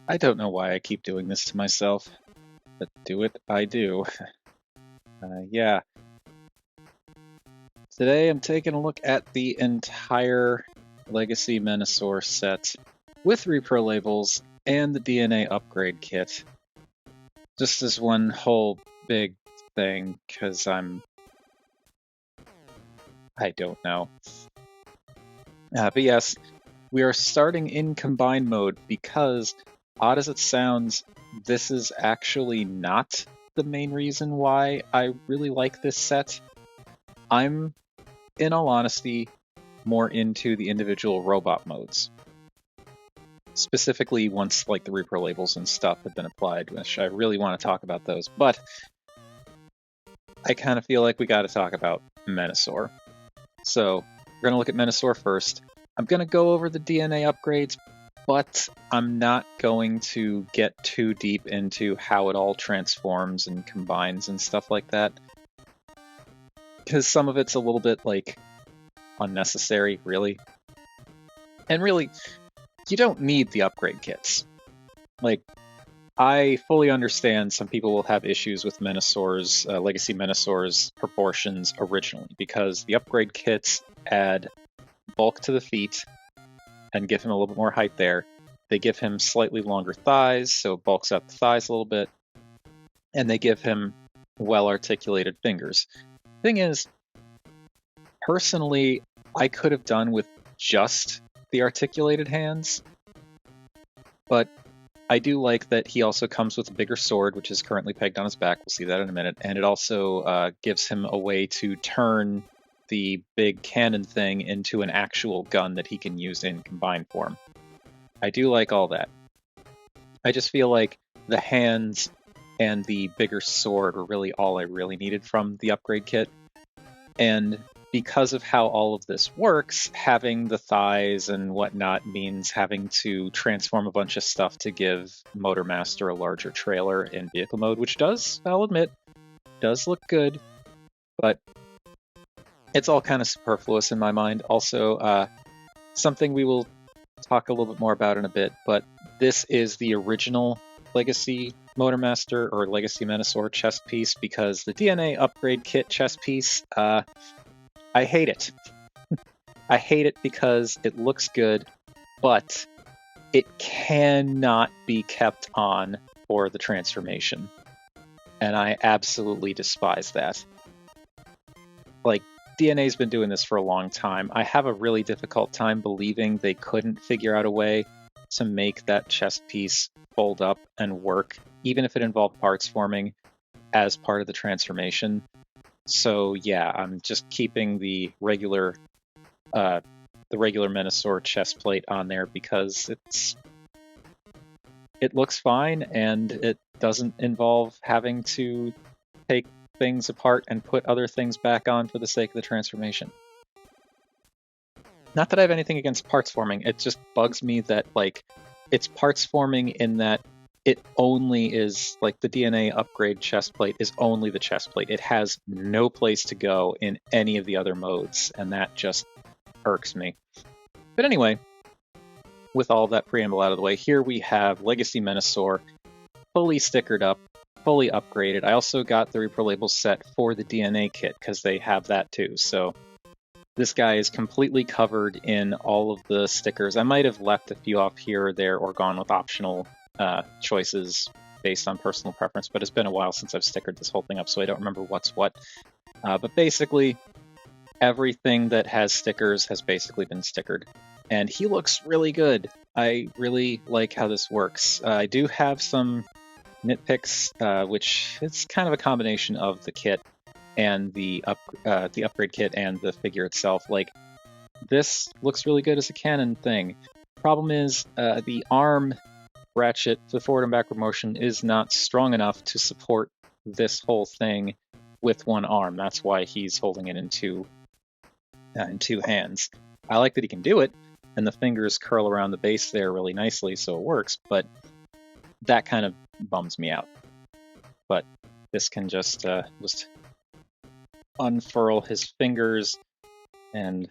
I don't know why I keep doing this to myself, but do it, I do. Yeah. Today I'm taking a look at the entire Legacy Menasor set with Reprolabels and the DNA upgrade kit. Just as one whole big thing, because I don't know. But yes, we are starting in combined mode because, odd as it sounds, this is actually not the main reason why I really like this set. I'm, in all honesty, more into the individual robot modes. Specifically once like the Reprolabels and stuff have been applied, which I really want to talk about those, but I kind of feel like we got to talk about Menasor. So we're going to look at Menasor first. I'm going to go over the DNA upgrades, but I'm not going to get too deep into how it all transforms and combines and stuff like that, because some of it's a little bit like unnecessary, really. And really, you don't need the upgrade kits. Like, I fully understand some people will have issues with Menasor's, Legacy Menasor's proportions originally, because the upgrade kits add bulk to the feet and give him a little bit more height there. They give him slightly longer thighs, so it bulks out the thighs a little bit, and they give him well-articulated fingers. Thing is, personally, I could have done with just the articulated hands, but I do like that he also comes with a bigger sword, which is currently pegged on his back. We'll see that in a minute. And it also gives him a way to turn the big cannon thing into an actual gun that he can use in combined form. I do like all that. I just feel like the hands and the bigger sword were really all I really needed from the upgrade kit. And because of how all of this works, having the thighs and whatnot means having to transform a bunch of stuff to give Motormaster a larger trailer in vehicle mode, which does, I'll admit, does look good, but it's all kind of superfluous in my mind. Also, something we will talk a little bit more about in a bit, but this is the original Legacy Motormaster or Legacy Menasor chest piece, because the DNA upgrade kit chest piece, I hate it. I hate it because it looks good, but it cannot be kept on for the transformation. And I absolutely despise that. Like, DNA's been doing this for a long time. I have a really difficult time believing they couldn't figure out a way to make that chest piece fold up and work, even if it involved parts forming as part of the transformation. So yeah, I'm just keeping the regular Menasor chest plate on there because it looks fine and it doesn't involve having to take things apart and put other things back on for the sake of the transformation. Not that I have anything against parts forming, it just bugs me that like it's parts forming in that it only is like the DNA upgrade chest plate is only the chest plate. It has no place to go in any of the other modes, and that just irks me. But anyway, with all that preamble out of the way, here we have Legacy Menasor fully stickered up, fully upgraded. I also got the Reprolabels set for the DNA kit because they have that too. So this guy is completely covered in all of the stickers. I might have left a few off here or there or gone with optional choices based on personal preference, but it's been a while since I've stickered this whole thing up, so I don't remember what's what. But basically, everything that has stickers has basically been stickered. And he looks really good. I really like how this works. I do have some nitpicks, which is kind of a combination of the kit and the upgrade kit and the figure itself. Like, this looks really good as a cannon thing. Problem is, the arm ratchet, the forward and backward motion, is not strong enough to support this whole thing with one arm. That's why he's holding it in two hands. I like that he can do it, and the fingers curl around the base there really nicely, so it works, but that kind of bums me out. But this can just unfurl his fingers and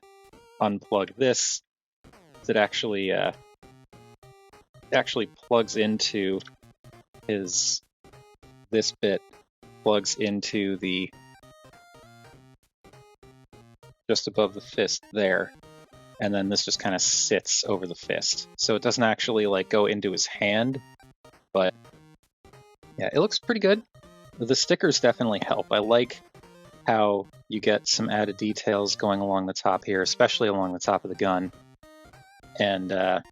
unplug this. It actually actually plugs into his, this bit plugs into the, just above the fist there. And then this just kind of sits over the fist. So it doesn't actually like go into his hand, but yeah, it looks pretty good. The stickers definitely help. I like how you get some added details going along the top here, especially along the top of the gun. And there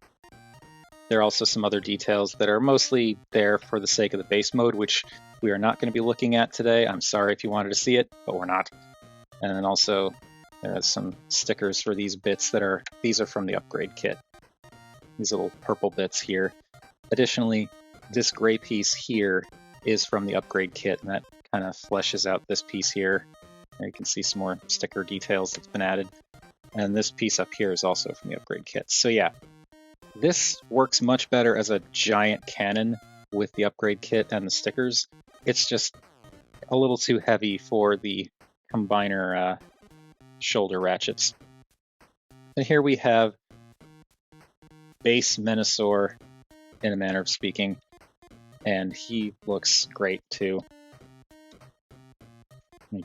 are also some other details that are mostly there for the sake of the base mode, which we are not going to be looking at today. I'm sorry if you wanted to see it, but we're not. And then also there are some stickers for these bits that are, these are from the upgrade kit. These little purple bits here. Additionally, this gray piece here is from the upgrade kit, and that kind of fleshes out this piece here. There you can see some more sticker details that's been added. And this piece up here is also from the upgrade kit. So yeah, this works much better as a giant cannon with the upgrade kit and the stickers. It's just a little too heavy for the combiner shoulder ratchets. And here we have base Menasor, in a manner of speaking, and he looks great too. Let me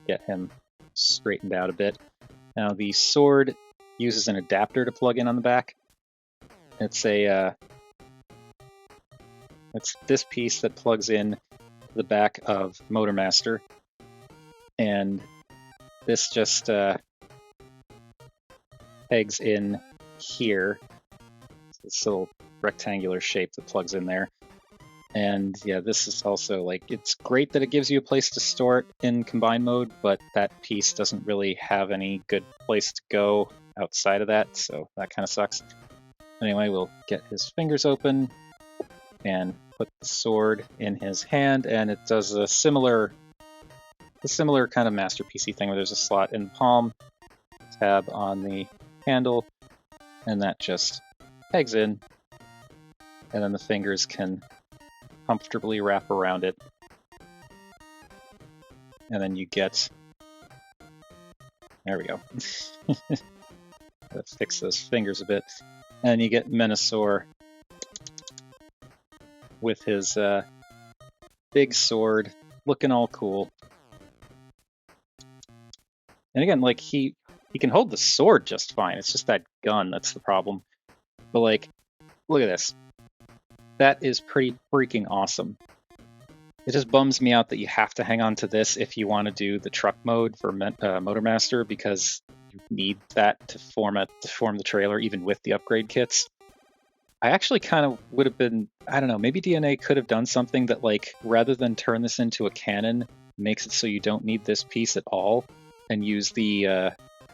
get him straightened out a bit. Now the sword uses an adapter to plug in on the back. It's a it's this piece that plugs in the back of Motormaster, and this just pegs in here. It's this little rectangular shape that plugs in there. And yeah, this is also like, it's great that it gives you a place to store it in combine mode, but that piece doesn't really have any good place to go outside of that, so that kind of sucks. Anyway, we'll get his fingers open and put the sword in his hand, and it does a similar kind of masterpiecey thing where there's a slot in the palm, tab on the handle, and that just pegs in, and then the fingers can comfortably wrap around it. And then you get, there we go. Let's fix those fingers a bit. And you get Menasor with his big sword, looking all cool. And again, like he can hold the sword just fine. It's just that gun that's the problem. But like, look at this. That is pretty freaking awesome. It just bums me out that you have to hang on to this if you want to do the truck mode for Motormaster, because you need that to form the trailer even with the upgrade kits. I actually kind of would have been, I don't know, maybe DNA could have done something that, like, rather than turn this into a cannon, makes it so you don't need this piece at all, and use the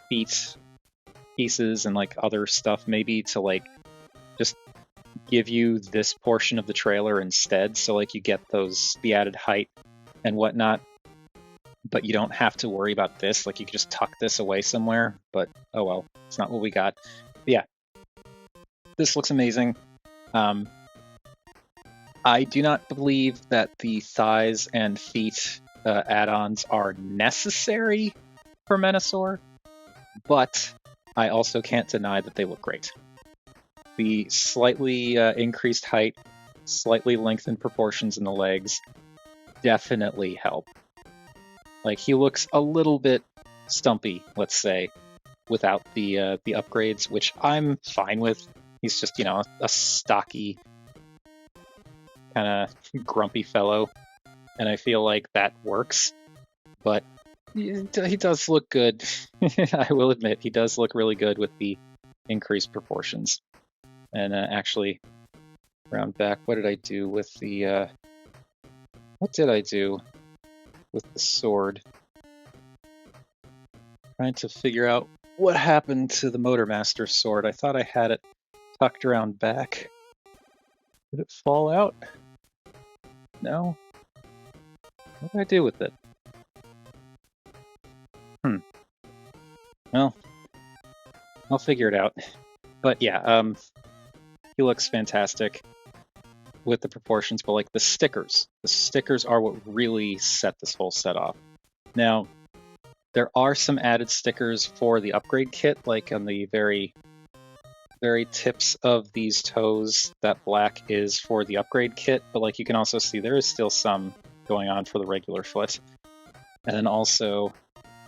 feet pieces and like other stuff maybe to like just give you this portion of the trailer instead, so like you get the added height and whatnot, but you don't have to worry about this. Like you can just tuck this away somewhere, but oh well, it's not what we got. But yeah, this looks amazing. I do not believe that the thighs and feet add-ons are necessary for Menasor, but I also can't deny that they look great. The slightly increased height, slightly lengthened proportions in the legs definitely help. Like, he looks a little bit stumpy, let's say, without the upgrades, which I'm fine with. He's just, you know, a stocky, kind of grumpy fellow, and I feel like that works. But he does look good. I will admit, he does look really good with the increased proportions. And actually, round back, what did I do with the... what did I do with the sword? Trying to figure out what happened to the Motormaster sword. I thought I had it tucked around back. Did it fall out? No? What did I do with it? Well, I'll figure it out. But yeah, he looks fantastic with the proportions, but like the stickers are what really set this whole set off. Now, there are some added stickers for the upgrade kit, like on the very very tips of these toes, that black is for the upgrade kit, but like you can also see there is still some going on for the regular foot. And then also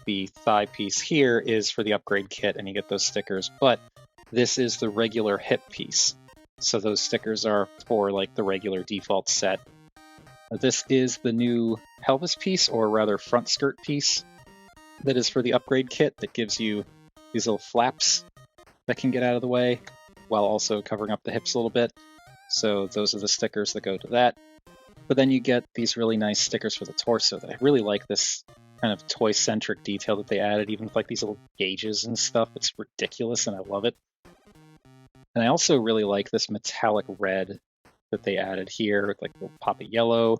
the thigh piece here is for the upgrade kit, and you get those stickers, but this is the regular hip piece. So those stickers are for like the regular default set. This is the new pelvis piece, or rather front skirt piece, that is for the upgrade kit that gives you these little flaps that can get out of the way while also covering up the hips a little bit. So those are the stickers that go to that. But then you get these really nice stickers for the torso that I really like, this kind of toy-centric detail that they added, even with like these little gauges and stuff. It's ridiculous and I love it. And I also really like this metallic red that they added here with like a little pop of yellow.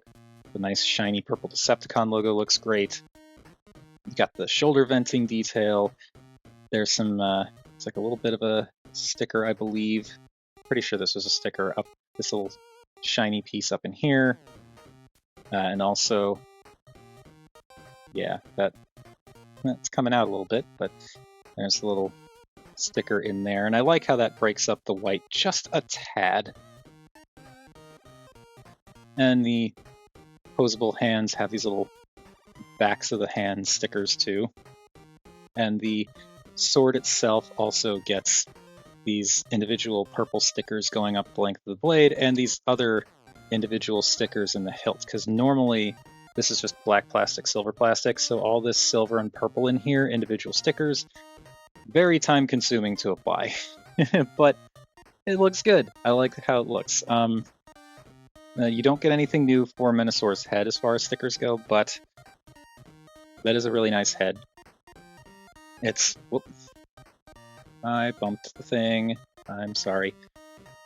The nice shiny purple Decepticon logo looks great. You got the shoulder venting detail. There's some, it's like a little bit of a sticker, I believe. Pretty sure this was a sticker up this little shiny piece up in here. And also, yeah, that's coming out a little bit, but there's a little sticker in there. And I like how that breaks up the white just a tad. And the posable hands have these little backs of the hand stickers too. And the sword itself also gets these individual purple stickers going up the length of the blade, and these other individual stickers in the hilt, because normally this is just black plastic, silver plastic, so all this silver and purple in here, individual stickers, very time consuming to apply. But it looks good. I like how it looks. You don't get anything new for Menasor's head as far as stickers go, but that is a really nice head. It's... whoops. I bumped the thing. I'm sorry.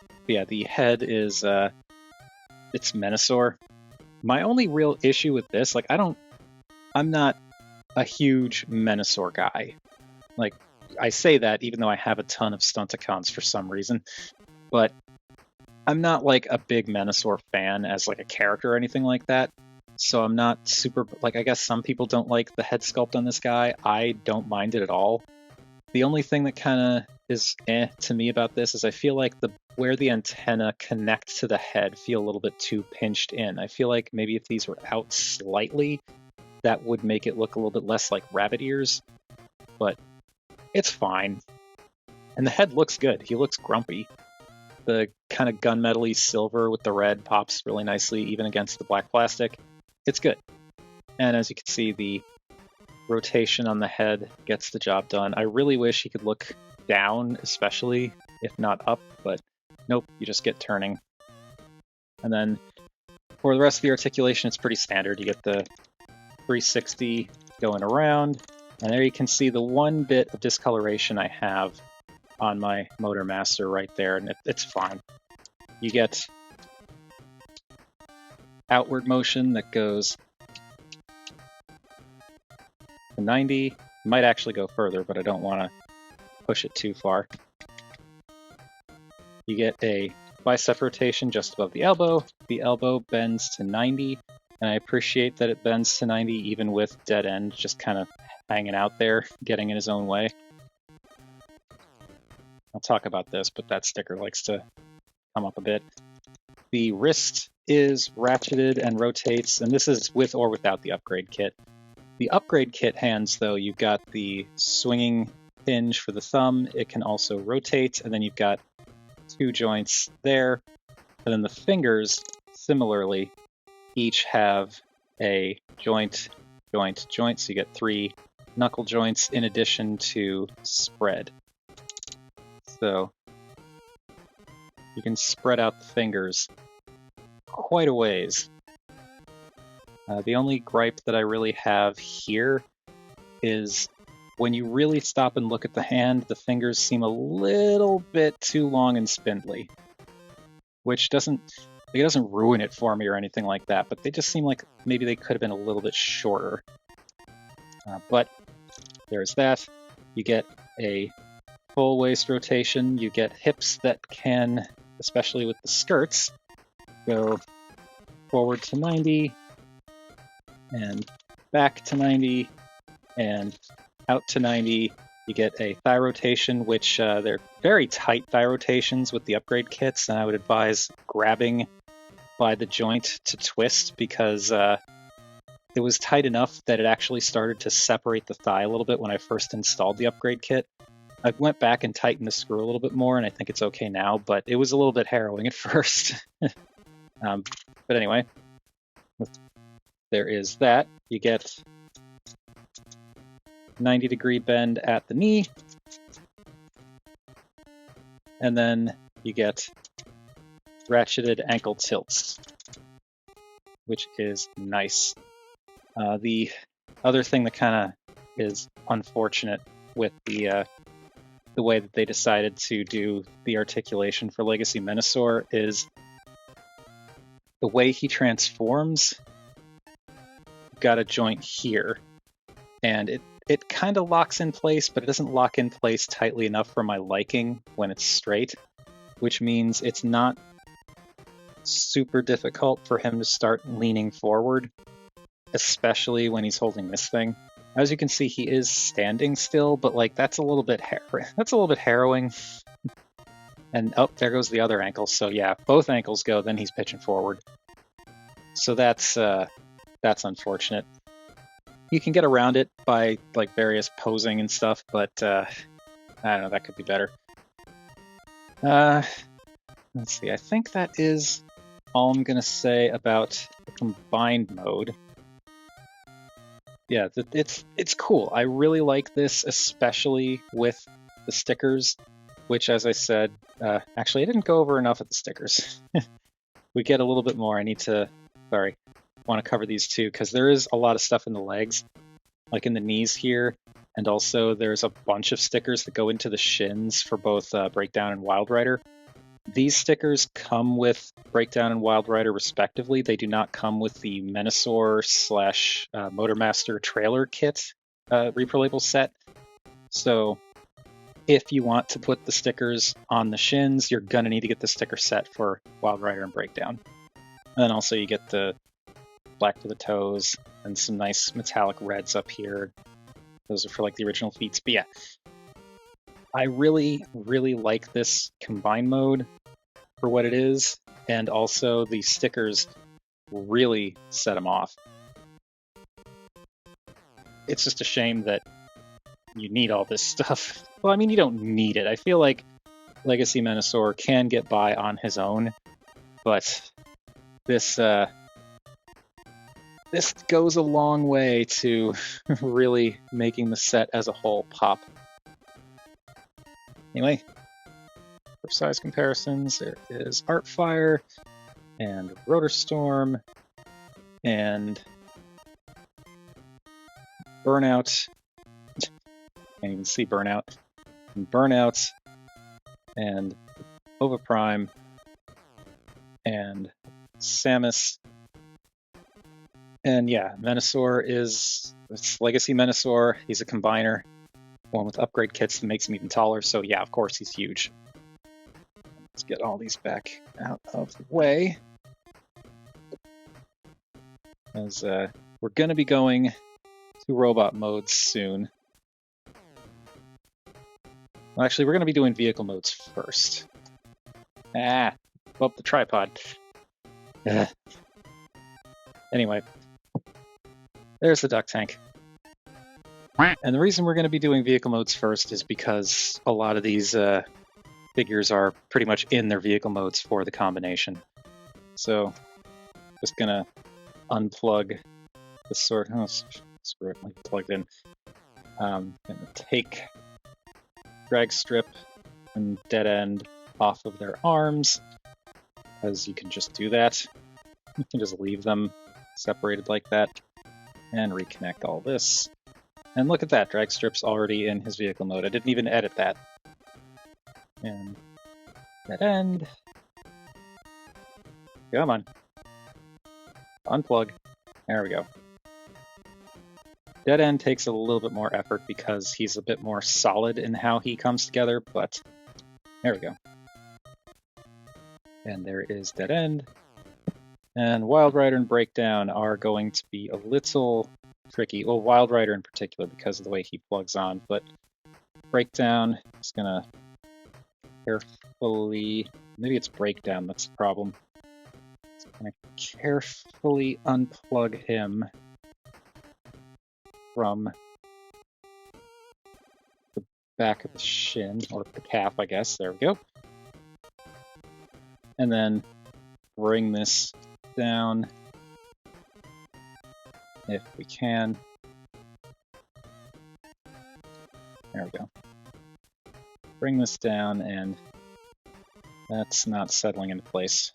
But yeah, the head is... it's Menasor. My only real issue with this, like, I'm not a huge Menasor guy. Like, I say that even though I have a ton of Stunticons for some reason, but I'm not like a big Menasor fan as like a character or anything like that. So I'm not super, like, I guess some people don't like the head sculpt on this guy. I don't mind it at all. The only thing that kind of is to me about this is I feel like where the antenna connect to the head feel a little bit too pinched in. I feel like maybe if these were out slightly, that would make it look a little bit less like rabbit ears, but it's fine. And the head looks good. He looks grumpy. The kind of gunmetal-y silver with the red pops really nicely, even against the black plastic. It's good. And as you can see, the rotation on the head gets the job done. I really wish he could look down, especially, if not up, but nope, you just get turning. And then for the rest of the articulation, it's pretty standard. You get the 360 going around, and there you can see the one bit of discoloration I have on my Motormaster right there, and it's fine. You get outward motion that goes to 90. Might actually go further, but I don't want to push it too far. You get a bicep rotation just above the elbow. The elbow bends to 90, and I appreciate that it bends to 90 even with dead end just kind of hanging out there, getting in his own way. I'll talk about this, but that sticker likes to come up a bit. The wrist is ratcheted and rotates, and this is with or without the upgrade kit. The upgrade kit hands, though, you've got the swinging hinge for the thumb. It can also rotate, and then you've got 2 joints there. And then the fingers, similarly, each have a joint, joint, joint. So you get 3 knuckle joints in addition to spread. So you can spread out the fingers quite a ways. The only gripe that I really have here is when you really stop and look at the hand, the fingers seem a little bit too long and spindly, which doesn't ruin it for me or anything like that, but they just seem like maybe they could have been a little bit shorter. But there's that. You get a full waist rotation. You get hips that can, especially with the skirts, go forward to 90 and back to 90 and out to 90 You get a thigh rotation, which they're very tight thigh rotations with the upgrade kits, and I would advise grabbing by the joint to twist because it was tight enough that it actually started to separate the thigh a little bit when I first installed the upgrade kit. I went back and tightened the screw a little bit more, and I think it's okay now, but it was a little bit harrowing at first. But anyway, there is that. You get 90-degree bend at the knee, and then you get ratcheted ankle tilts, which is nice. The other thing that kind of is unfortunate with the way that they decided to do the articulation for Legacy Menasor is the way he transforms. You've got a joint here, and it kind of locks in place, but it doesn't lock in place tightly enough for my liking when it's straight, which means it's not super difficult for him to start leaning forward, especially when he's holding this thing. As you can see, he is standing still, but like that's a little bit harrowing. And oh, there goes the other ankle. So yeah, if both ankles go, then he's pitching forward. So that's unfortunate. You can get around it by like various posing and stuff, but I don't know, that could be better. Let's see, I think that is all I'm gonna say about the combined mode. Yeah, it's cool. I really like this, especially with the stickers, which, as I said, actually I didn't go over enough of the stickers. We get a little bit more. I want to cover these too, because there is a lot of stuff in the legs, like in the knees here, and also there's a bunch of stickers that go into the shins for both Breakdown and Wild Rider. These stickers come with Breakdown and Wild Rider respectively. They do not come with the Menasor / Motormaster trailer kit Reprolabel set. So if you want to put the stickers on the shins, you're going to need to get the sticker set for Wild Rider and Breakdown. And then also you get the black for the toes and some nice metallic reds up here. Those are for like the original feats. But yeah, I really, really like this combine mode for what it is, and also the stickers really set them off. It's just a shame that you need all this stuff. Well, I mean, you don't need it. I feel like Legacy Menasor can get by on his own, but this goes a long way to really making the set as a whole pop. Anyway, for size comparisons, there is Artfire and Rotor Storm and Burnout. Can't even see Burnout. And Burnout and Oviprime and Samus. And yeah, Menasor it's Legacy Menasor. He's a combiner, one with upgrade kits that makes him even taller. So yeah, of course he's huge. Let's get all these back out of the way, as we're going to be going to robot modes soon. Well, actually, we're going to be doing vehicle modes first. Go up the tripod. Anyway, there's the duck tank. And the reason we're going to be doing vehicle modes first is because a lot of these figures are pretty much in their vehicle modes for the combination. So, just going to unplug the sword. Oh, screw it, like plugged in. Going to take Dragstrip and Dead End off of their arms, because you can just do that. You can just leave them separated like that and reconnect all this. And look at that, Dragstrip's already in his vehicle mode. I didn't even edit that. And Dead End. Come on. Unplug. There we go. Dead End takes a little bit more effort because he's a bit more solid in how he comes together, but there we go. And there is Dead End. And Wild Rider and Breakdown are going to be a little tricky. Well, Wild Rider in particular because of the way he plugs on, but breakdown. Just gonna carefully, maybe it's breakdown that's the problem. Just gonna carefully unplug him from the back of the shin, or the calf, I guess. There we go. And then bring this down if we can. There we go. Bring this down, and that's not settling into place.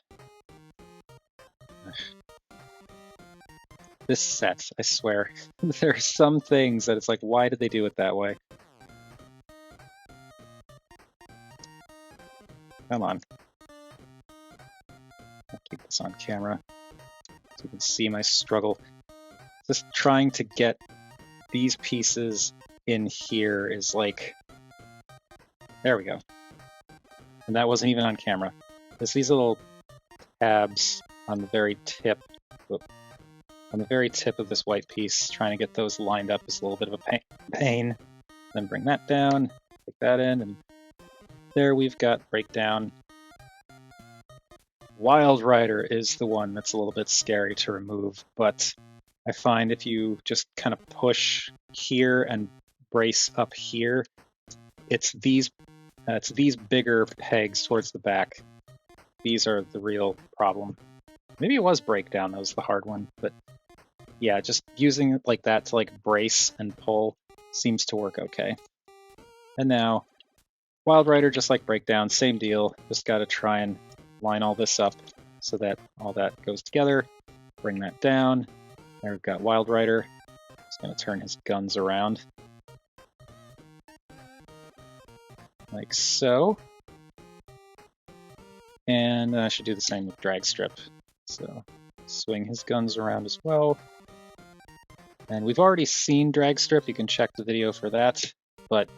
This set, I swear. There are some things that it's like, why did they do it that way? Come on. I'll keep this on camera so you can see my struggle. Just trying to get these pieces in here is like... There we go. And that wasn't even on camera. There's these little tabs on the very tip. On the very tip of this white piece, trying to get those lined up is a little bit of a pain. Then bring that down, take that in, and there we've got breakdown. Wild Rider is the one that's a little bit scary to remove, but I find if you just kind of push here and brace up here, it's these bigger pegs towards the back. These are the real problem. Maybe it was breakdown that was the hard one, but yeah, just using it like that to like brace and pull seems to work okay. And now, Wild Rider, just like breakdown, same deal. Just got to try and line all this up so that all that goes together. Bring that down. There we've got Wild Rider. Just going to turn his guns around. Like so. And I should do the same with Dragstrip. So swing his guns around as well. And we've already seen Dragstrip, you can check the video for that, but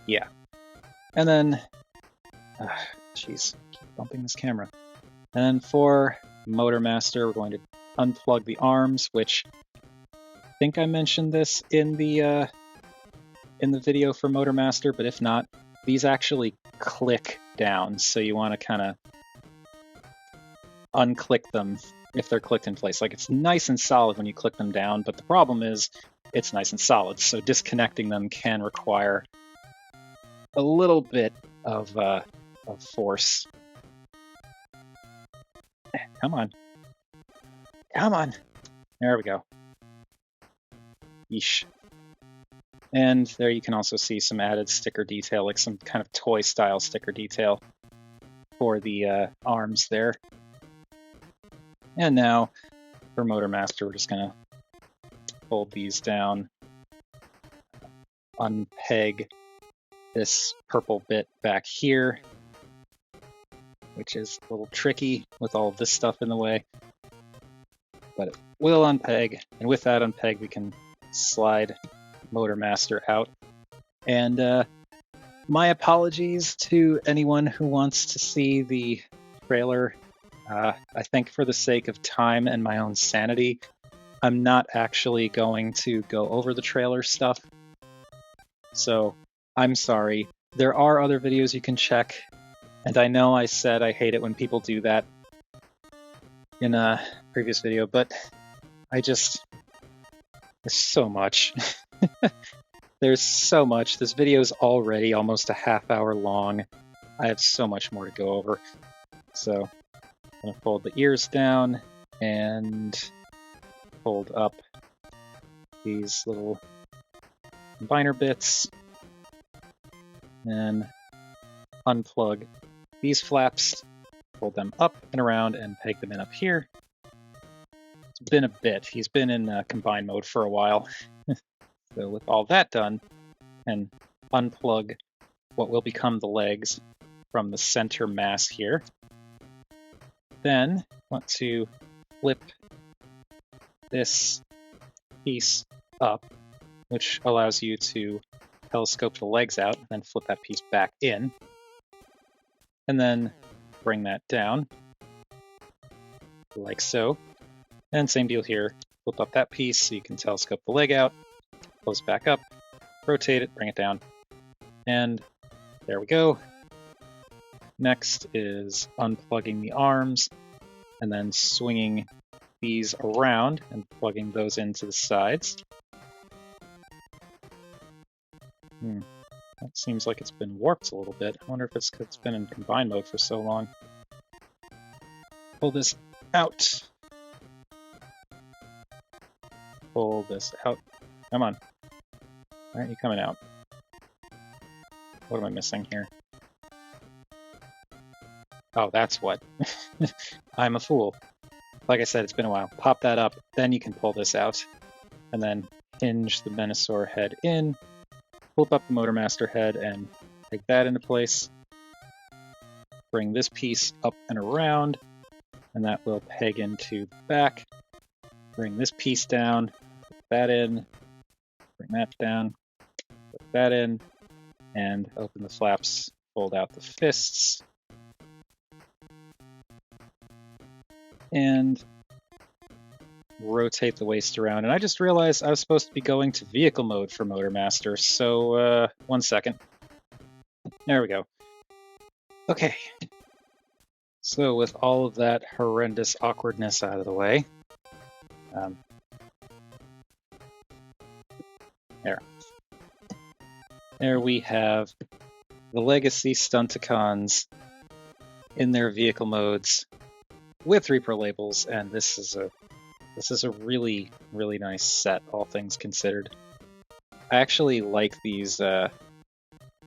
yeah. And then, jeez, keep bumping this camera. And then for Motormaster, we're going to unplug the arms, which I think I mentioned this in the video for Motormaster, but if not, these actually click down, so you want to kind of unclick them if they're clicked in place. Like, it's nice and solid when you click them down, but the problem is it's nice and solid, so disconnecting them can require a little bit of force. Come on. Come on. There we go. Yeesh. And there you can also see some added sticker detail, like some kind of toy-style sticker detail for the arms there. And now, for Motormaster, we're just going to fold these down, unpeg this purple bit back here, which is a little tricky with all of this stuff in the way. But it will unpeg, and with that unpeg, we can slide Motormaster out. And my apologies to anyone who wants to see the trailer. I think for the sake of time and my own sanity, I'm not actually going to go over the trailer stuff. So I'm sorry. There are other videos you can check, and I know I said I hate it when people do that in a previous video, but there's so much. There's so much. This video is already almost a half-hour long. I have so much more to go over. So I'm going to fold the ears down and fold up these little combiner bits and unplug these flaps, fold them up and around and peg them in up here. It's been a bit. He's been in combine mode for a while. So with all that done, and unplug what will become the legs from the center mass here. Then want to flip this piece up, which allows you to telescope the legs out, and then flip that piece back in. And then bring that down, like so. And same deal here, flip up that piece so you can telescope the leg out, close back up, rotate it, bring it down, And there we go. Next is unplugging the arms and then swinging these around and plugging those into the sides. That seems like it's been warped a little bit. I wonder if it's because it's been in combine mode for so long. Pull this out. Pull this out. Come on. Why aren't you coming out? What am I missing here? Oh, that's what. I'm a fool. Like I said, it's been a while. Pop that up, then you can pull this out. And then hinge the Menasor head in, flip up the Motormaster head, and take that into place. Bring this piece up and around, and that will peg into the back. Bring this piece down, put that in, bring that down, put that in, and open the flaps, fold out the fists. And rotate the waist around. And I just realized I was supposed to be going to vehicle mode for Motormaster, so 1 second. There we go. Okay. So with all of that horrendous awkwardness out of the way, there we have the Legacy Stunticons in their vehicle modes with Reprolabels, and this is a really, really nice set, all things considered. I actually like these, I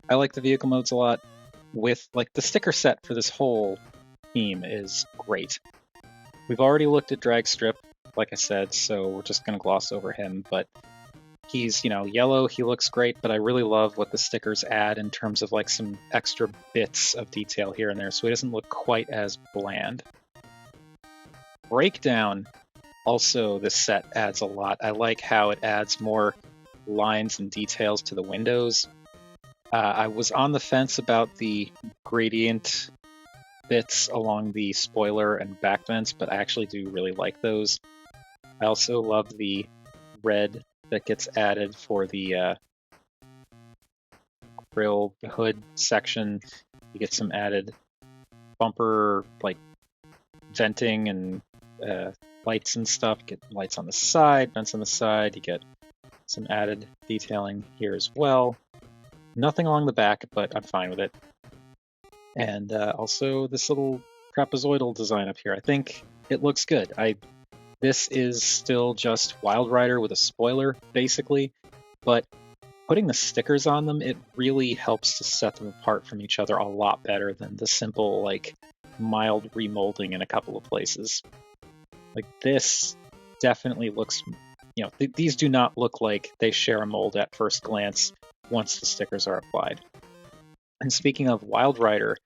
like the vehicle modes a lot. With, like, the sticker set for this whole team is great. We've already looked at Dragstrip, like I said, so we're just going to gloss over him, but he's, yellow, he looks great, but I really love what the stickers add in terms of, like, some extra bits of detail here and there, so he doesn't look quite as bland. Breakdown, also this set adds a lot. I like how it adds more lines and details to the windows. I was on the fence about the gradient bits along the spoiler and back vents, but I actually do really like those. I also love the red that gets added for the grill hood section. You get some added bumper, like, venting and lights and stuff. Get lights on the side, vents on the side. You get some added detailing here as well. Nothing along the back, but I'm fine with it. And also this little trapezoidal design up here. I think it looks good. This is still just Wild Rider with a spoiler, basically, but putting the stickers on them, it really helps to set them apart from each other a lot better than the simple, like, mild remolding in a couple of places. Like, this definitely looks, these do not look like they share a mold at first glance once the stickers are applied. And speaking of Wild Rider,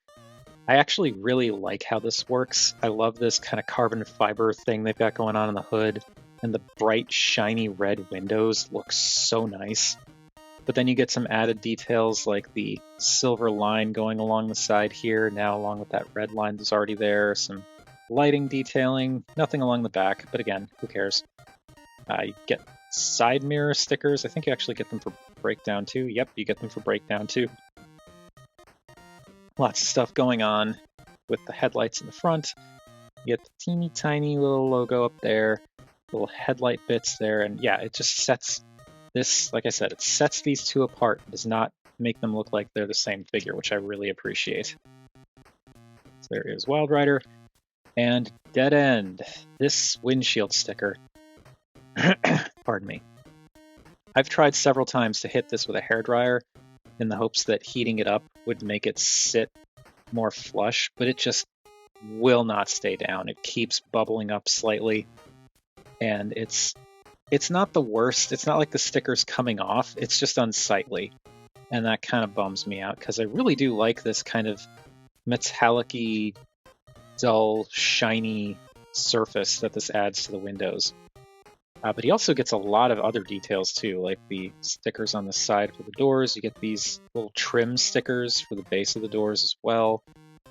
I actually really like how this works. I love this kind of carbon fiber thing they've got going on in the hood, and the bright, shiny red windows look so nice. But then you get some added details like the silver line going along the side here, now along with that red line that's already there, some lighting detailing, nothing along the back, but again, who cares? You get side mirror stickers. I think you actually get them for Breakdown too. Yep, you get them for Breakdown too. Lots of stuff going on with the headlights in the front. You get the teeny tiny little logo up there, little headlight bits there, and yeah, it just sets this, like I said, it sets these two apart. It does not make them look like they're the same figure, which I really appreciate. So there is Wild Rider. And Dead End, this windshield sticker. Pardon me. I've tried several times to hit this with a hairdryer in the hopes that heating it up would make it sit more flush, but it just will not stay down. It keeps bubbling up slightly, and it's not the worst. It's not like the sticker's coming off. It's just unsightly, and that kind of bums me out because I really do like this kind of metallic-y, dull, shiny surface that this adds to the windows. But he also gets a lot of other details too, like the stickers on the side for the doors. You get these little trim stickers for the base of the doors as well.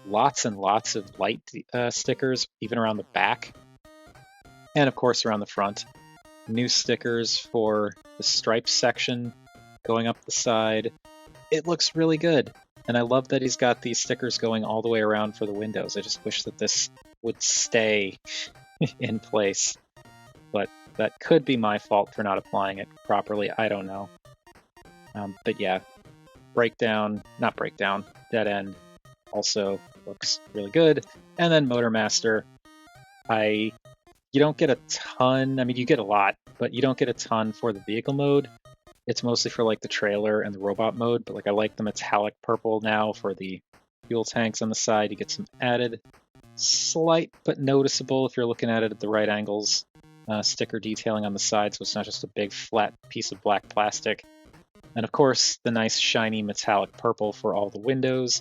Lots and lots of light stickers, even around the back. And of course around the front. New stickers for the stripes section going up the side. it looks really good. And I love that he's got these stickers going all the way around for the windows. I just wish that this would stay in place. But that could be my fault for not applying it properly. I don't know. But yeah, Dead End also looks really good. And then Motormaster, you don't get a ton. I mean, you get a lot, but you don't get a ton for the vehicle mode. It's mostly for like the trailer and the robot mode, but like I like the metallic purple now for the fuel tanks on the side. You get some added, slight but noticeable if you're looking at it at the right angles, sticker detailing on the side, so it's not just a big flat piece of black plastic. And of course, the nice shiny metallic purple for all the windows.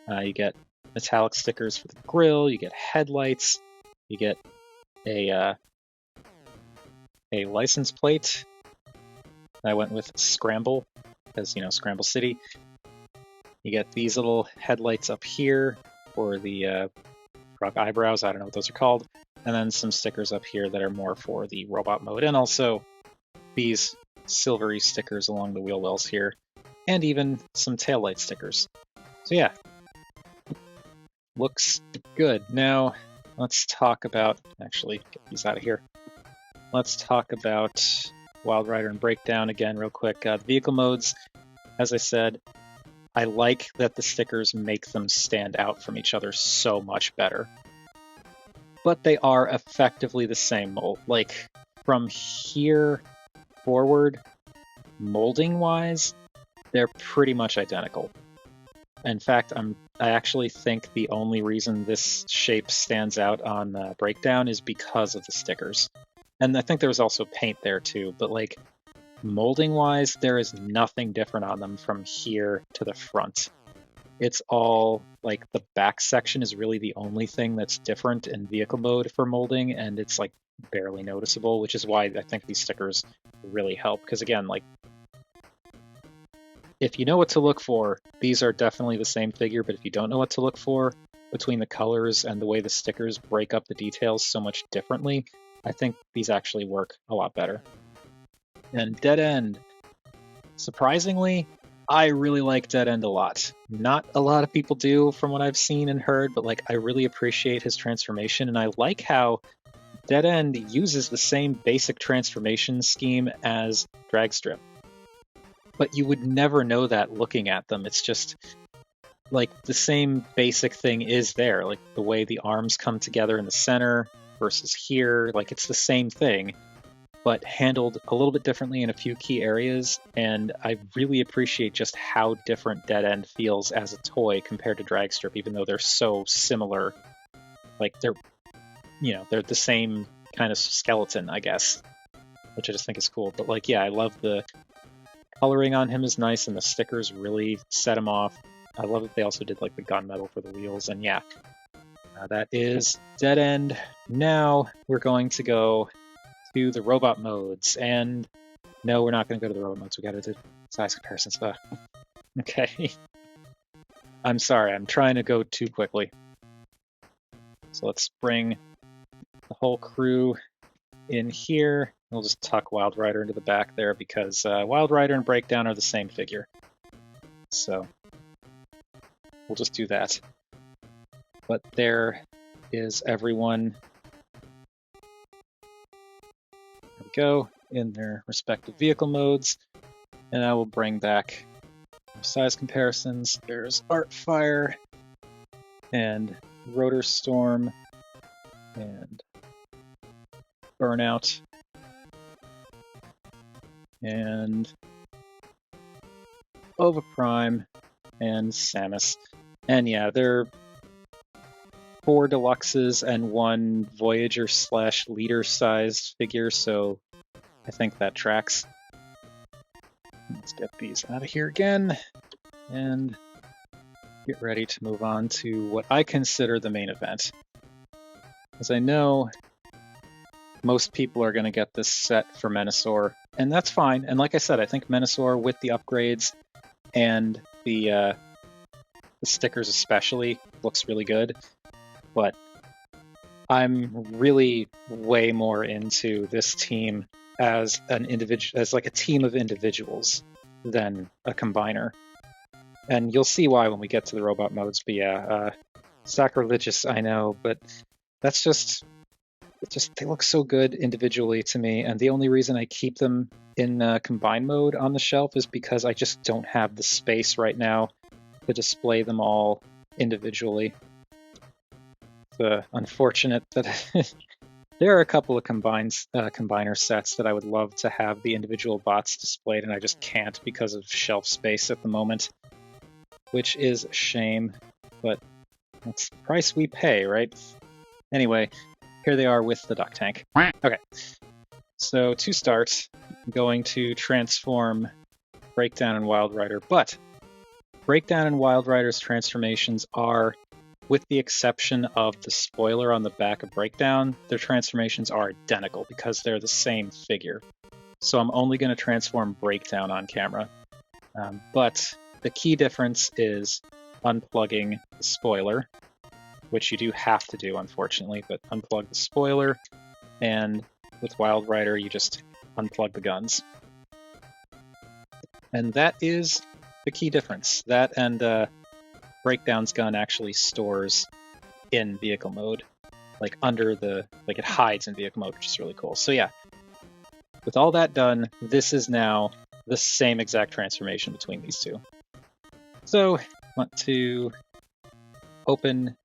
You get metallic stickers for the grille, you get headlights, you get a license plate. I went with Scramble, because, Scramble City. You get these little headlights up here for the frog eyebrows, I don't know what those are called, and then some stickers up here that are more for the robot mode, and also these silvery stickers along the wheel wells here, and even some taillight stickers. So yeah, looks good. Now, let's talk about, actually, get these out of here. Let's talk about Wild Rider and Breakdown again real quick. The vehicle modes, as I said, I like that the stickers make them stand out from each other so much better. But they are effectively the same mold. Like, from here forward, molding-wise, they're pretty much identical. In fact, I actually think the only reason this shape stands out on Breakdown is because of the stickers. And I think there was also paint there too, but like molding-wise, there is nothing different on them from here to the front. It's all like the back section is really the only thing that's different in vehicle mode for molding, and it's like barely noticeable, which is why I think these stickers really help. Because again, like if you know what to look for, these are definitely the same figure, but if you don't know what to look for between the colors and the way the stickers break up the details so much differently, I think these actually work a lot better. And Dead End, surprisingly, I really like Dead End a lot. Not a lot of people do from what I've seen and heard, but like I really appreciate his transformation, and I like how Dead End uses the same basic transformation scheme as Dragstrip. But you would never know that looking at them. It's just like the same basic thing is there, like the way the arms come together in the center versus here, like it's the same thing, but handled a little bit differently in a few key areas. And I really appreciate just how different Dead End feels as a toy compared to Dragstrip, even though they're so similar. Like they're the same kind of skeleton, I guess, which I just think is cool. But like, yeah, I love the coloring on him is nice, and the stickers really set him off. I love that they also did like the gunmetal for the wheels, and yeah, that is Dead End. Now we're going to go to the robot modes, and no, we're not going to go to the robot modes. We got to do size comparisons. Okay. I'm sorry, I'm trying to go too quickly. So let's bring the whole crew in here. We'll just tuck Wild Rider into the back there because Wild Rider and Breakdown are the same figure. So we'll just do that. But there is everyone. There we go, in their respective vehicle modes. And I will bring back size comparisons. There's Artfire and Rotor Storm and Burnout and Oviprime and Samus. And yeah, they're 4 deluxes and 1 Voyager / leader sized figure, so I think that tracks. Let's get these out of here again and get ready to move on to what I consider the main event. As I know, most people are going to get this set for Menasor, and that's fine. And like I said, I think Menasor with the upgrades and the stickers especially looks really good. But I'm really way more into this team as an individual, as like a team of individuals than a combiner. And you'll see why when we get to the robot modes, but yeah, sacrilegious, I know, but that's just they look so good individually to me, and the only reason I keep them in combine mode on the shelf is because I just don't have the space right now to display them all individually. It's unfortunate that there are a couple of combiner sets that I would love to have the individual bots displayed, and I just can't because of shelf space at the moment, which is a shame, but that's the price we pay, right? Anyway, here they are with the duck tank. Okay, so to start, I'm going to transform Breakdown and Wild Rider, but Breakdown and Wild Rider's transformations are, with the exception of the spoiler on the back of Breakdown, their transformations are identical because they're the same figure. So I'm only going to transform Breakdown on camera. But the key difference is unplugging the spoiler, which you do have to do, unfortunately, but unplug the spoiler, and with Wild Rider, you just unplug the guns. And that is the key difference. That and Breakdown's gun actually stores in vehicle mode, like it hides in vehicle mode, which is really cool. So yeah, with all that done, this is now the same exact transformation between these two. So I want to open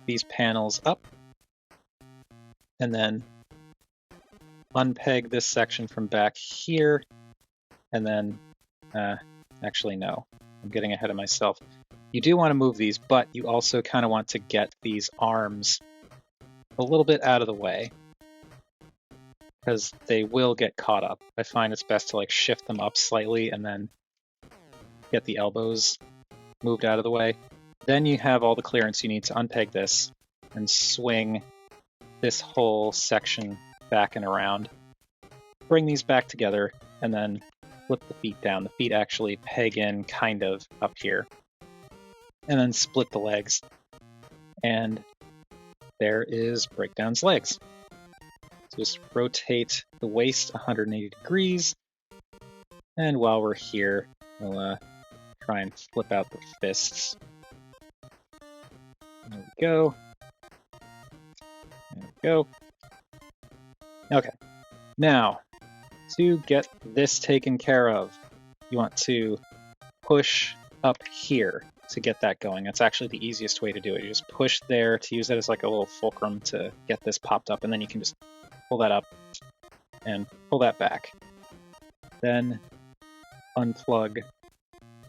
these panels up and then unpeg this section from back here, and then actually no, I'm getting ahead of myself. You do want to move these, but you also kind of want to get these arms a little bit out of the way because they will get caught up. I find it's best to like shift them up slightly and then get the elbows moved out of the way. Then you have all the clearance you need to unpeg this and swing this whole section back and around. Bring these back together and then flip the feet down. The feet actually peg in kind of up here. And then split the legs. And there is Breakdown's legs. So just rotate the waist 180 degrees. And while we're here, we'll try and flip out the fists. There we go. There we go. Okay. Now, to get this taken care of, you want to push up here to get that going. That's actually the easiest way to do it. You just push there to use it as like a little fulcrum to get this popped up, and then you can just pull that up and pull that back. Then unplug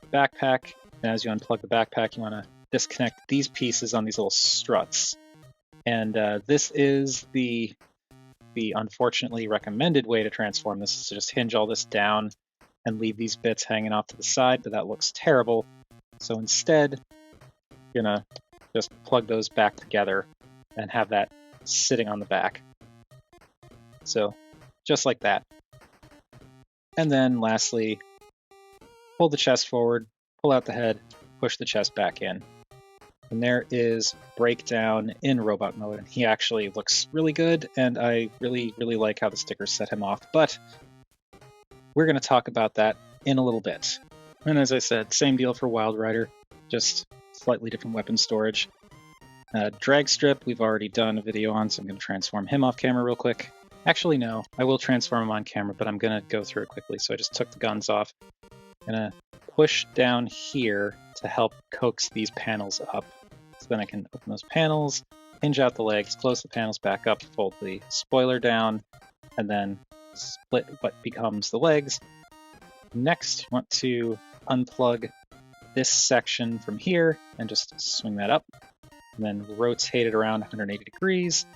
the backpack, and as you unplug the backpack, you want to disconnect these pieces on these little struts. And this is the unfortunately recommended way to transform this, is to just hinge all this down and leave these bits hanging off to the side, but that looks terrible. So instead, you're gonna just plug those back together and have that sitting on the back. So just like that. And then lastly, pull the chest forward, pull out the head, push the chest back in. And there is Breakdown in robot mode, and he actually looks really good, and I really like how the stickers set him off, but we're going to talk about that in a little bit. And as I said, same deal for Wild Rider, just slightly different weapon storage. Dragstrip, we've already done a video on, so I'm going to transform him off camera real quick. Actually, no, I will transform him on camera, but I'm going to go through it quickly, so I just took the guns off. I'm going to push down here to help coax these panels up. So then I can open those panels, hinge out the legs, close the panels back up, fold the spoiler down, and then split what becomes the legs. Next, you want to unplug this section from here and just swing that up, and then rotate it around 180 degrees.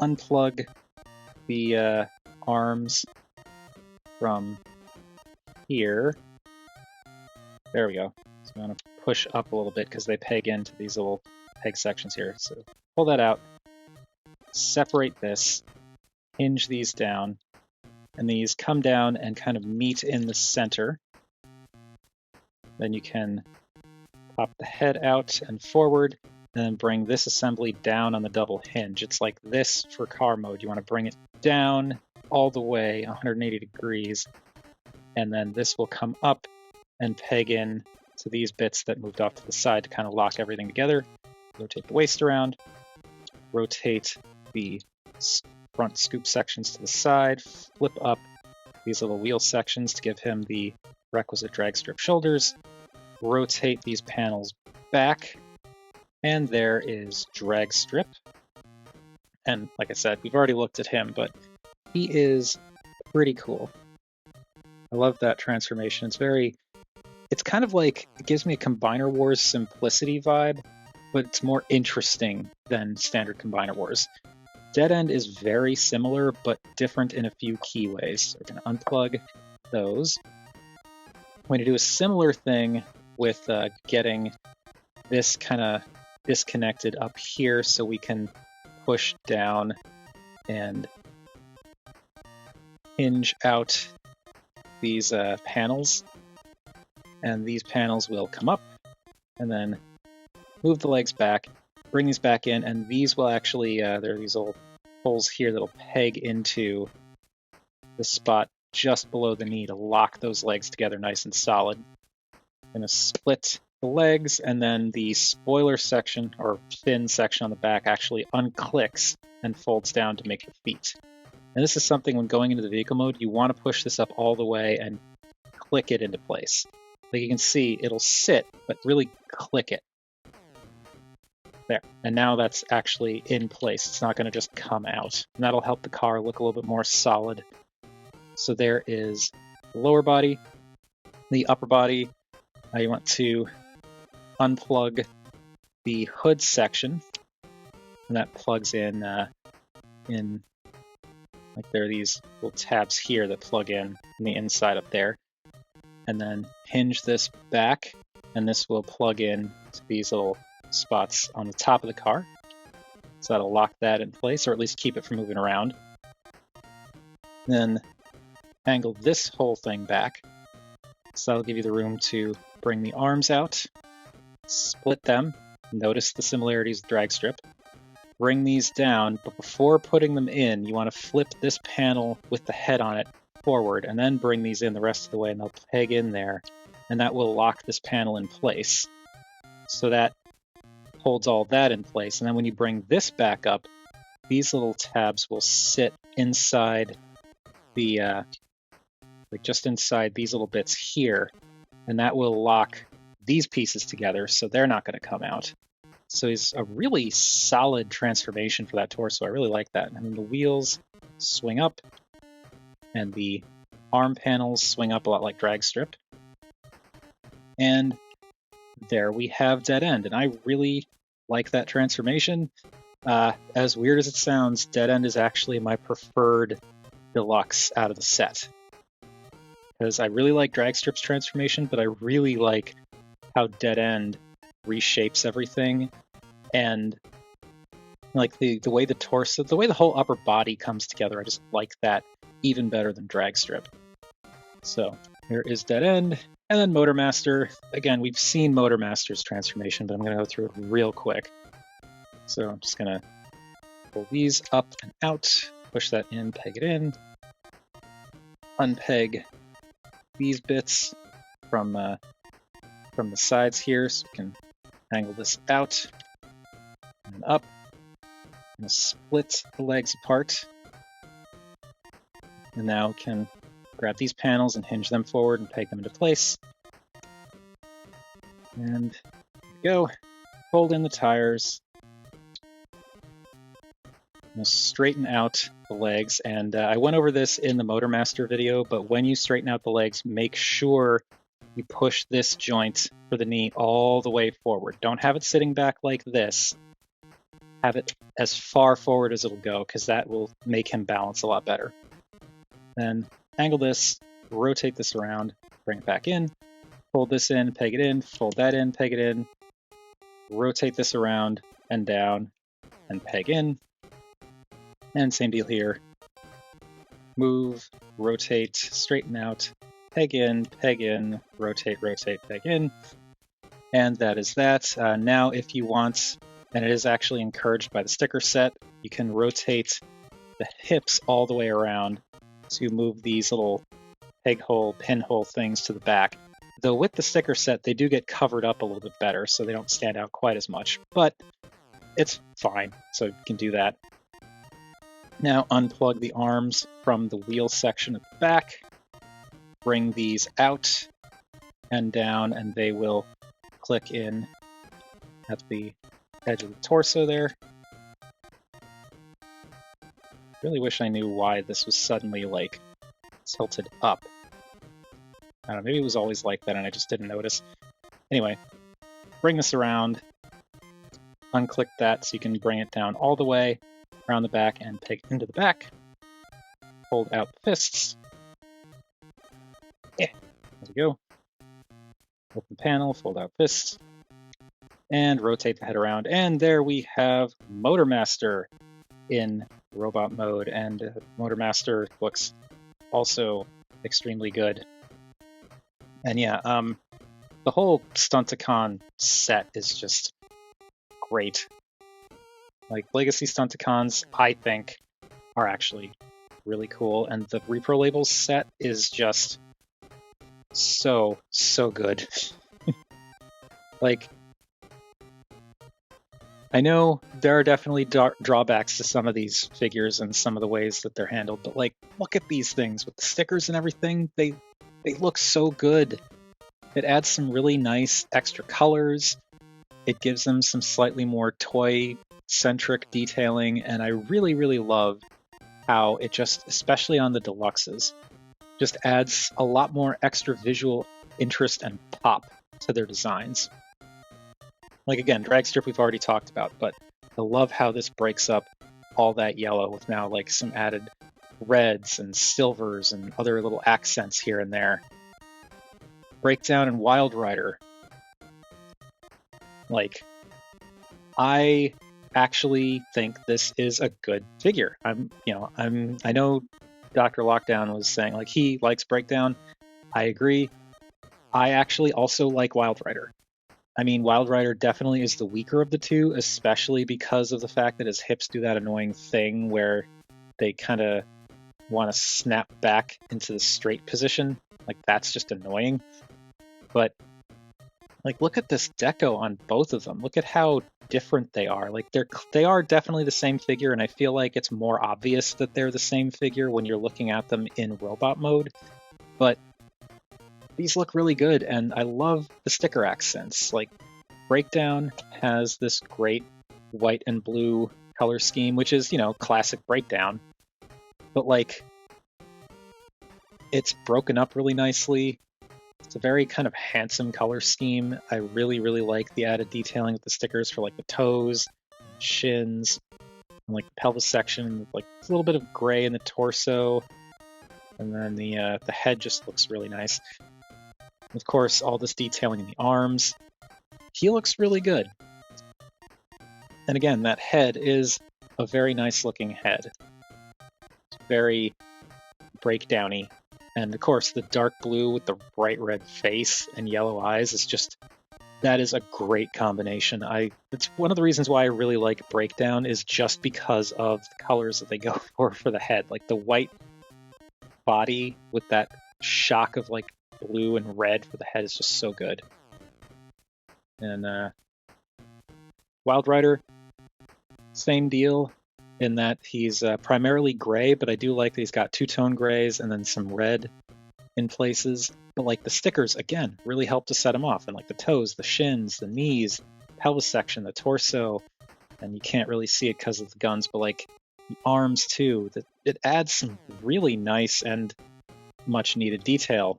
Unplug the arms from here. There we go. So I'm going to push up a little bit because they peg into these little peg sections here. So pull that out, separate this, hinge these down, and these come down and kind of meet in the center. Then you can pop the head out and forward, and then bring this assembly down on the double hinge. It's like this for car mode. You want to bring it down all the way 180 degrees, and then this will come up and peg in So these bits that moved off to the side to kind of lock everything together. Rotate the waist around, rotate the front scoop sections to the side, flip up these little wheel sections to give him the requisite drag strip shoulders, rotate these panels back, and there is Dragstrip. And like I said, we've already looked at him, but he is pretty cool. I love that transformation. It's kind of like, it gives me a Combiner Wars simplicity vibe, but it's more interesting than standard Combiner Wars. Dead End is very similar, but different in a few key ways. So we're going to unplug those. I'm going to do a similar thing with getting this kind of disconnected up here so we can push down and hinge out these panels. And these panels will come up and then move the legs back, bring these back in, and these will actually, there are these little holes here that'll peg into the spot just below the knee to lock those legs together nice and solid. I'm going to split the legs, and then the spoiler section, or fin section on the back, actually unclicks and folds down to make the feet. And this is something when going into the vehicle mode, you want to push this up all the way and click it into place. Like you can see, it'll sit, but really click it. There, and now that's actually in place. It's not going to just come out. And that'll help the car look a little bit more solid. So there is the lower body, the upper body. You want to unplug the hood section, and that plugs in, like there are these little tabs here that plug in the inside up there. And then hinge this back, and this will plug in to these little spots on the top of the car. So that'll lock that in place, or at least keep it from moving around. Then angle this whole thing back. So that'll give you the room to bring the arms out, split them, notice the similarities with Dragstrip, bring these down, but before putting them in, you want to flip this panel with the head on it forward, and then bring these in the rest of the way, and they'll peg in there, and that will lock this panel in place. So that holds all that in place, and then when you bring this back up, these little tabs will sit inside the, like just inside these little bits here, and that will lock these pieces together, so they're not going to come out. So it's a really solid transformation for that torso. I really like that. And then the wheels swing up, and the arm panels swing up a lot like Dragstrip. And there we have Dead End, and I really like that transformation. As weird as it sounds, Dead End is actually my preferred deluxe out of the set. Because I really like Dragstrip's transformation, but I really like how Dead End reshapes everything, and like the way the torso, the way the whole upper body comes together, I just like that even better than Dragstrip. So here is Dead End, and then Motormaster. Again, we've seen Motormaster's transformation, but I'm going to go through it real quick. So I'm just going to pull these up and out, push that in, peg it in, unpeg these bits from the sides here, so we can angle this out and up. I'm going to split the legs apart. And now we can grab these panels and hinge them forward and peg them into place. And there we go. Fold in the tires. I'm going to straighten out the legs. And I went over this in the Motormaster video, but when you straighten out the legs, make sure you push this joint for the knee all the way forward. Don't have it sitting back like this. Have it as far forward as it'll go, because that will make him balance a lot better. Then angle this, rotate this around, bring it back in, fold this in, peg it in, fold that in, peg it in, rotate this around and down, and peg in. And same deal here. Move, rotate, straighten out, peg in, rotate, rotate, peg in. And that is that. Now if you want, and it is actually encouraged by the sticker set, you can rotate the hips all the way around to move these little peg hole, pinhole things to the back. Though with the sticker set, they do get covered up a little bit better, so they don't stand out quite as much. But it's fine, so you can do that. Now unplug the arms from the wheel section at the back. Bring these out and down, and they will click in at the edge of the torso there. Really wish I knew why this was suddenly, like, tilted up. I don't know, maybe it was always like that and I just didn't notice. Anyway, bring this around, unclick that so you can bring it down all the way around the back and take it into the back. Hold out the fists. Yeah, there we go. Open panel, fold out fists, and rotate the head around. And there we have Motormaster in robot mode, and Motormaster looks also extremely good. And yeah, the whole Stunticon set is just great. Like, Legacy Stunticons, I think, are actually really cool, and the Reprolabels set is just so good. Like, I know there are definitely drawbacks to some of these figures and some of the ways that they're handled, but like, look at these things with the stickers and everything. They look so good. It adds some really nice extra colors. It gives them some slightly more toy-centric detailing, and I really, really love how it just, especially on the deluxes, just adds a lot more extra visual interest and pop to their designs. Like, again, Dragstrip we've already talked about, but I love how this breaks up all that yellow with now like some added reds and silvers and other little accents here and there. Breakdown and Wild Rider. Like, I actually think this is a good figure. I know Dr. Lockdown was saying like he likes Breakdown. I agree. I actually also like Wild Rider. I mean, Wild Rider definitely is the weaker of the two, especially because of the fact that his hips do that annoying thing where they kind of want to snap back into the straight position. Like, that's just annoying. But, like, look at this deco on both of them. Look at how different they are. Like, they are definitely the same figure, and I feel like it's more obvious that they're the same figure when you're looking at them in robot mode. But these look really good, and I love the sticker accents. Like, Breakdown has this great white and blue color scheme, which is, classic Breakdown. But, like, it's broken up really nicely. It's a very kind of handsome color scheme. I really, really like the added detailing with the stickers for, like, the toes, shins, and, like, the pelvis section. Like, a little bit of gray in the torso. And then the head just looks really nice. Of course, all this detailing in the arms. He looks really good. And again, that head is a very nice looking head. It's very breakdowny. And of course, the dark blue with the bright red face and yellow eyes is just, that is a great combination. It's one of the reasons why I really like Breakdown is just because of the colors that they go for the head. Like the white body with that shock of like blue and red for the head is just so good. And Wild Rider, same deal in that he's primarily gray, but I do like that he's got two-tone grays and then some red in places. But like the stickers, again, really help to set him off. And like the toes, the shins, the knees, pelvis section, the torso, and you can't really see it because of the guns, but like the arms too. It adds some really nice and much needed detail.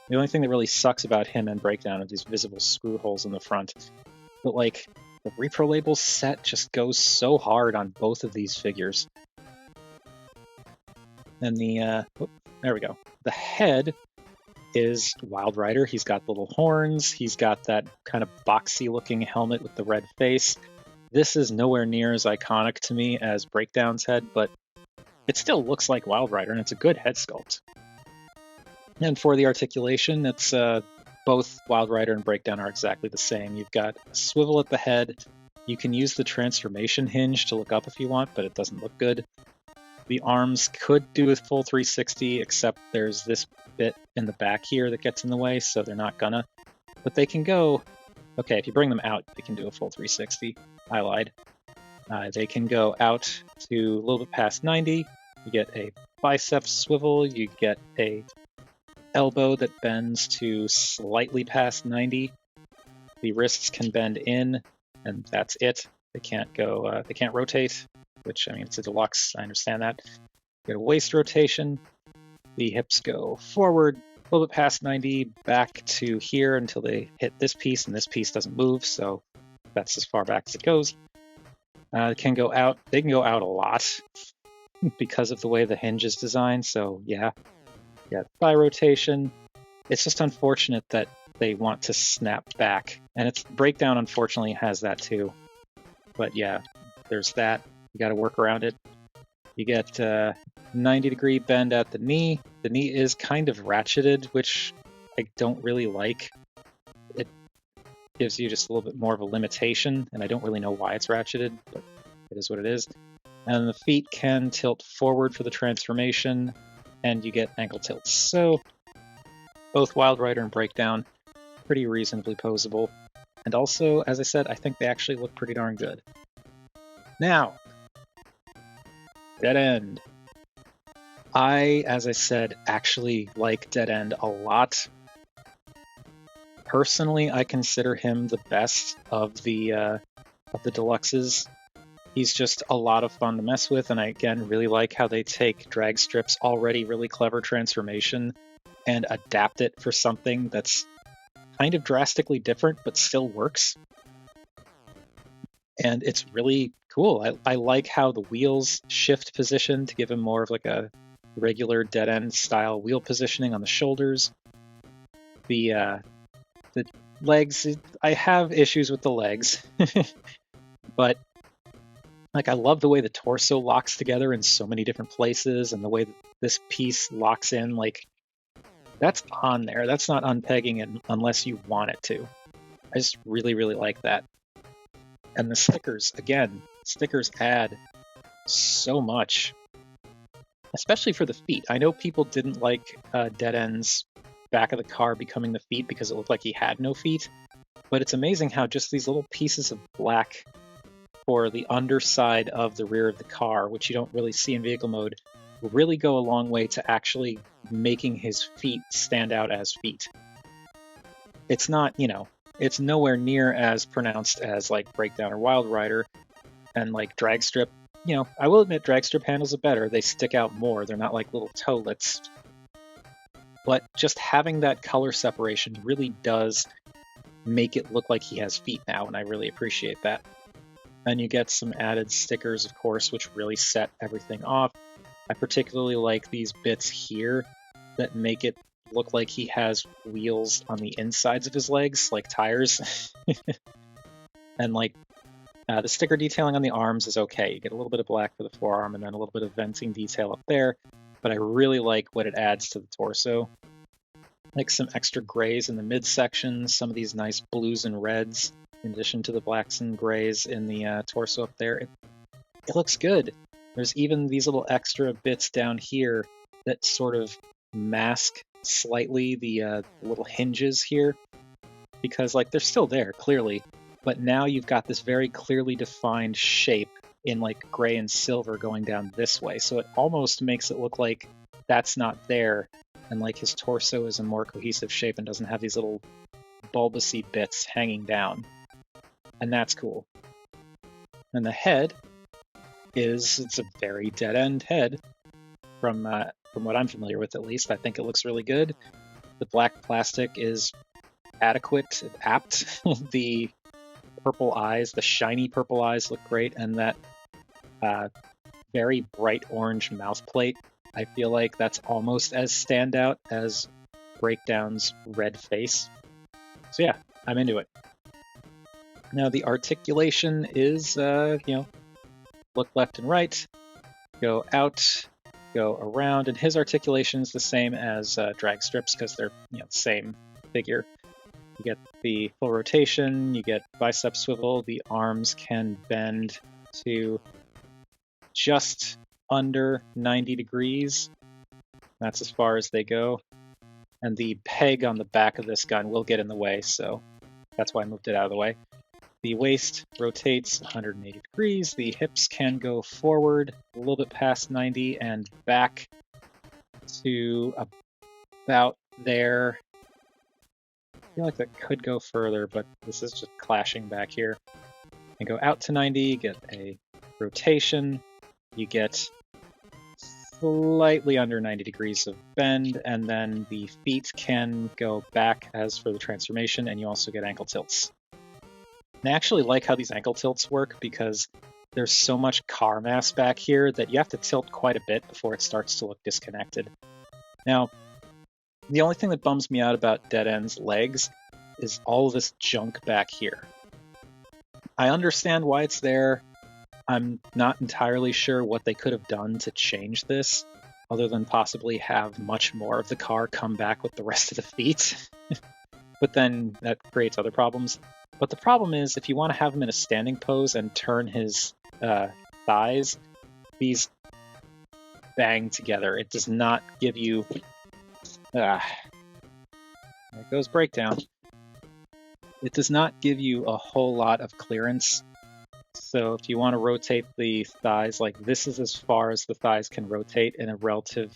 The only thing that really sucks about him and Breakdown are these visible screw holes in the front. But like, the Reprolabels set just goes so hard on both of these figures. And there we go. The head is Wild Rider. He's got little horns. He's got that kind of boxy looking helmet with the red face. This is nowhere near as iconic to me as Breakdown's head, but it still looks like Wild Rider, and it's a good head sculpt. And for the articulation, it's both Wild Rider and Breakdown are exactly the same. You've got a swivel at the head. You can use the transformation hinge to look up if you want, but it doesn't look good. The arms could do a full 360, except there's this bit in the back here that gets in the way, so they're not gonna. But they can go, okay, if you bring them out, they can do a full 360. I lied. They can go out to a little bit past 90. You get a bicep swivel, you get a elbow that bends to slightly past 90. The wrists can bend in, and that's it. They can't go, they can't rotate, which, I mean, it's a deluxe, I understand that. You get a waist rotation. The hips go forward, a little bit past 90, back to here until they hit this piece, and this piece doesn't move, so that's as far back as it goes. They can go out a lot because of the way the hinge is designed, so yeah, thigh rotation. It's just unfortunate that they want to snap back, and its breakdown unfortunately has that too. But yeah, there's that. You got to work around it. You get 90-degree bend at the knee. The knee is kind of ratcheted, which I don't really like. It gives you just a little bit more of a limitation, and I don't really know why it's ratcheted, but it is what it is. And the feet can tilt forward for the transformation, and you get ankle tilts. So both Wild Rider and Breakdown, pretty reasonably posable. And also, as I said, I think they actually look pretty darn good. Now, Dead End. I, as I said, actually like Dead End a lot. Personally, I consider him the best of the deluxes. He's just a lot of fun to mess with, and I, again, really like how they take Dragstrip's already really clever transformation and adapt it for something that's kind of drastically different, but still works. And it's really cool. I like how the wheels shift position to give him more of like a regular Dead End style wheel positioning on the shoulders. The legs, I have issues with the legs, but like I love the way the torso locks together in so many different places, and the way that this piece locks in, like that's on there. That's not unpegging it unless you want it to. I just really, really like that. And the stickers, again, stickers add so much, especially for the feet. I know people didn't like Dead End's back of the car becoming the feet because it looked like he had no feet, but it's amazing how just these little pieces of black for the underside of the rear of the car, which you don't really see in vehicle mode, really go a long way to actually making his feet stand out as feet. It's not, it's nowhere near as pronounced as like Breakdown or Wild Rider, and like Dragstrip. I will admit Dragstrip handles it better. They stick out more. They're not like little toelets. But just having that color separation really does make it look like he has feet now, and I really appreciate that. And you get some added stickers, of course, which really set everything off. I particularly like these bits here that make it look like he has wheels on the insides of his legs, like tires. And like the sticker detailing on the arms is okay. You get a little bit of black for the forearm and then a little bit of venting detail up there, but I really like what it adds to the torso. Like some extra grays in the midsection, some of these nice blues and reds, in addition to the blacks and grays in the torso up there. It looks good. There's even these little extra bits down here that sort of mask slightly the little hinges here, because like they're still there clearly, but now you've got this very clearly defined shape in like gray and silver going down this way, so it almost makes it look like that's not there, and like his torso is a more cohesive shape and doesn't have these little bulbousy bits hanging down, and that's cool. And the head it's a very Dead End head from what I'm familiar with, at least. I think it looks really good. The black plastic is adequate, apt. The purple eyes, the shiny purple eyes look great, and that very bright orange mouth plate, I feel like that's almost as standout as Breakdown's red face. So yeah, I'm into it. Now the articulation is, look left and right, go out, go around, and his articulation is the same as Dragstrip's because they're the same figure. You get the full rotation, you get bicep swivel, the arms can bend to just under 90 degrees. That's as far as they go. And the peg on the back of this gun will get in the way, so that's why I moved it out of the way. The waist rotates 180 degrees. The hips can go forward a little bit past 90 and back to about there. I feel like that could go further, but this is just clashing back here. And go out to 90, get a rotation. You get slightly under 90 degrees of bend, and then the feet can go back as for the transformation, and you also get ankle tilts. And I actually like how these ankle tilts work because there's so much car mass back here that you have to tilt quite a bit before it starts to look disconnected. Now, the only thing that bums me out about Dead End's legs is all of this junk back here. I understand why it's there. I'm not entirely sure what they could have done to change this, other than possibly have much more of the car come back with the rest of the feet. But then that creates other problems. But the problem is, if you want to have him in a standing pose and turn his thighs, these bang together. It does not give you... there goes breakdown. It does not give you a whole lot of clearance. So if you want to rotate the thighs, like this is as far as the thighs can rotate in a relative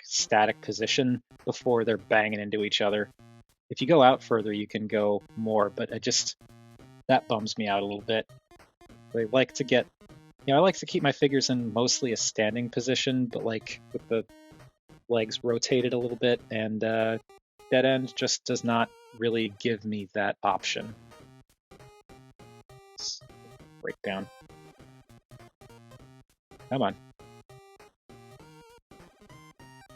static position before they're banging into each other. If you go out further, you can go more, but that bums me out a little bit. I like to get, I like to keep my figures in mostly a standing position, but with the legs rotated a little bit, and Dead End just does not really give me that option. Breakdown. Come on.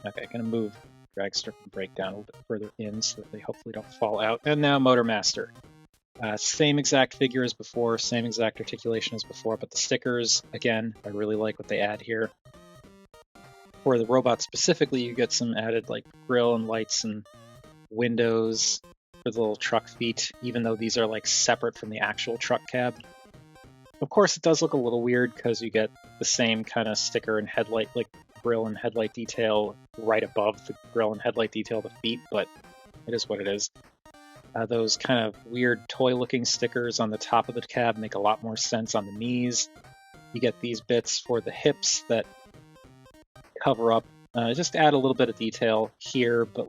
Okay, gonna move Dragstrip and Breakdown a little bit further in so that they hopefully don't fall out. And now Motormaster. Same exact figure as before, same exact articulation as before, but the stickers, again, I really like what they add here. For the robot specifically, you get some added grill and lights and windows for the little truck feet, even though these are separate from the actual truck cab. Of course, it does look a little weird because you get the same kind of sticker and headlight, grill and headlight detail right above the grill and headlight detail of the feet, but it is what it is. Those kind of weird toy-looking stickers on the top of the cab make a lot more sense on the knees. You get these bits for the hips that cover up, just add a little bit of detail here, but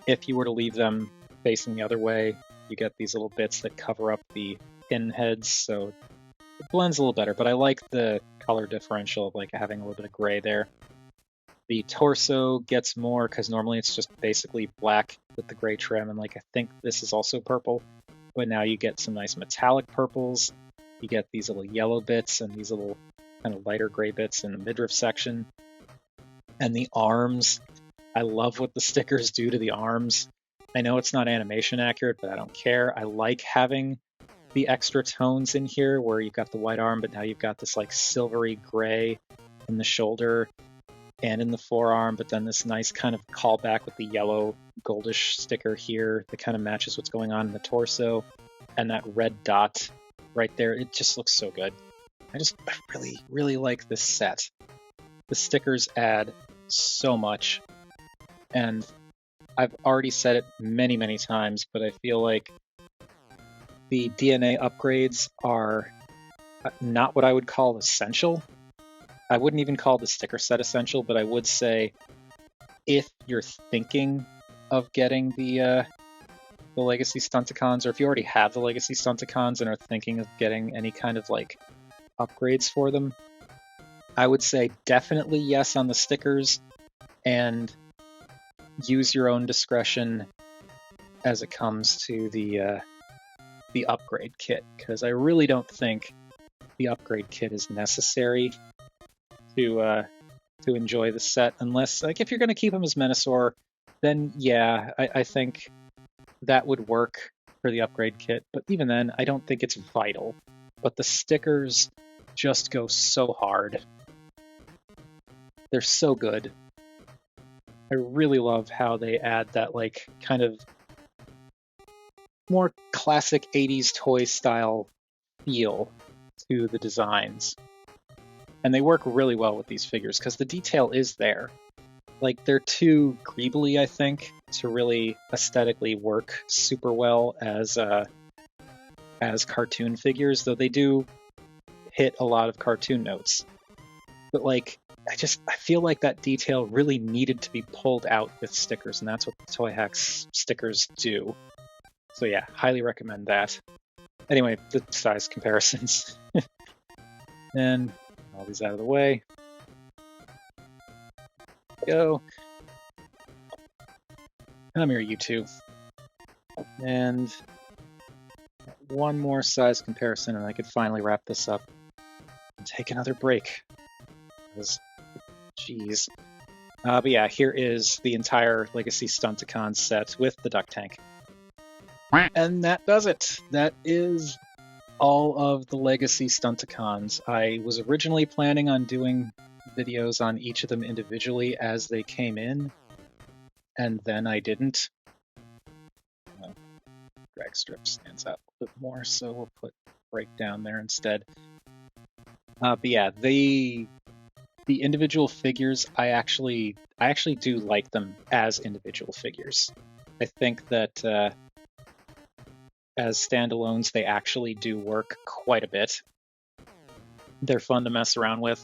if you were to leave them facing the other way, you get these little bits that cover up the pin heads, so it blends a little better, but I like the color differential of having a little bit of gray there. The torso gets more because normally it's just basically black with the gray trim, and I think this is also purple, but now you get some nice metallic purples. You get these little yellow bits and these little kind of lighter gray bits in the midriff section. And the arms, I love what the stickers do to the arms. I know it's not animation accurate, but I don't care. I like having the extra tones in here where you've got the white arm, but now you've got this silvery gray in the shoulder and in the forearm, but then this nice kind of callback with the yellow goldish sticker here that kind of matches what's going on in the torso, and that red dot right there. It just looks so good. I really, really like this set. The stickers add so much, and I've already said it many, many times, but I feel like the DNA upgrades are not what I would call essential. I wouldn't even call the sticker set essential, but I would say if you're thinking of getting the Legacy Stunticons, or if you already have the Legacy Stunticons and are thinking of getting any kind of upgrades for them, I would say definitely yes on the stickers, and use your own discretion as it comes to the upgrade kit, because I really don't think the upgrade kit is necessary to enjoy the set, unless if you're going to keep him as Menasor, then yeah, I think that would work for the upgrade kit, but even then I don't think it's vital. But the stickers just go so hard. They're so good. I really love how they add that kind of more classic 80s toy style feel to the designs. And they work really well with these figures because the detail is there. like they're too greebly, I think, to really aesthetically work super well as cartoon figures, though they do hit a lot of cartoon notes. But like, I feel like that detail really needed to be pulled out with stickers, and that's what the Toy Hacks stickers do. So yeah, highly recommend that. Anyway, the size comparisons. And all these out of the way. Go. Come here, you two. And one more size comparison, and I could finally wrap this up and take another break. Because, jeez. But yeah, here is the entire Legacy Stunticons set with the duck tank. And that does it. That is all of the Legacy Stunticons. I was originally planning on doing videos on each of them individually as they came in, and then I didn't. Dragstrip stands out a bit more, so we'll put breakdown there instead. But yeah, the individual figures, I actually do like them as individual figures. I think that as standalones, they actually do work quite a bit. They're fun to mess around with,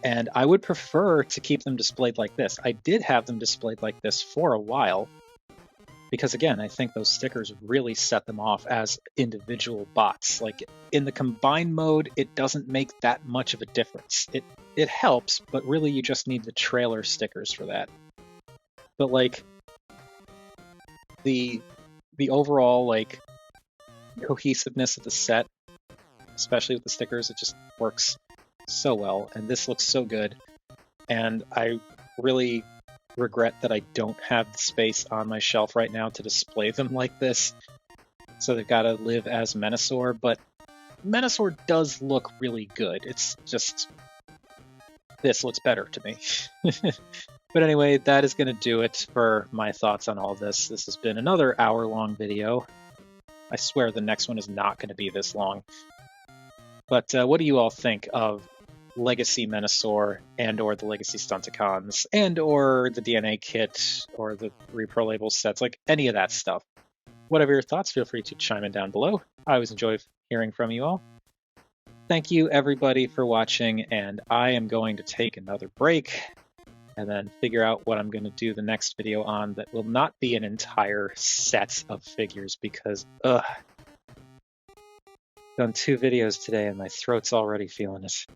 and I would prefer to keep them displayed like this. I did have them displayed like this for a while, because again, I think those stickers really set them off as individual bots. Like, in the combined mode, it doesn't make that much of a difference. It helps, but really you just need the trailer stickers for that. But like, the overall, like, cohesiveness of the set, especially with the stickers, it just works so well, and this looks so good. And I really regret that I don't have the space on my shelf right now to display them like this, so they've got to live as Menasor, but Menasor does look really good. It's just, this looks better to me. But anyway, that is going to do it for my thoughts on all this. This has been another hour-long video. I swear the next one is not going to be this long. But what do you all think of Legacy Menasor and or the Legacy Stunticons and or the DNA kit or the Reprolabels sets, like any of that stuff? Whatever your thoughts, feel free to chime in down below. I always enjoy hearing from you all. Thank you everybody for watching, and I am going to take another break and then figure out what I'm going to do the next video on that will not be an entire set of figures, because done 2 videos today and my throat's already feeling it.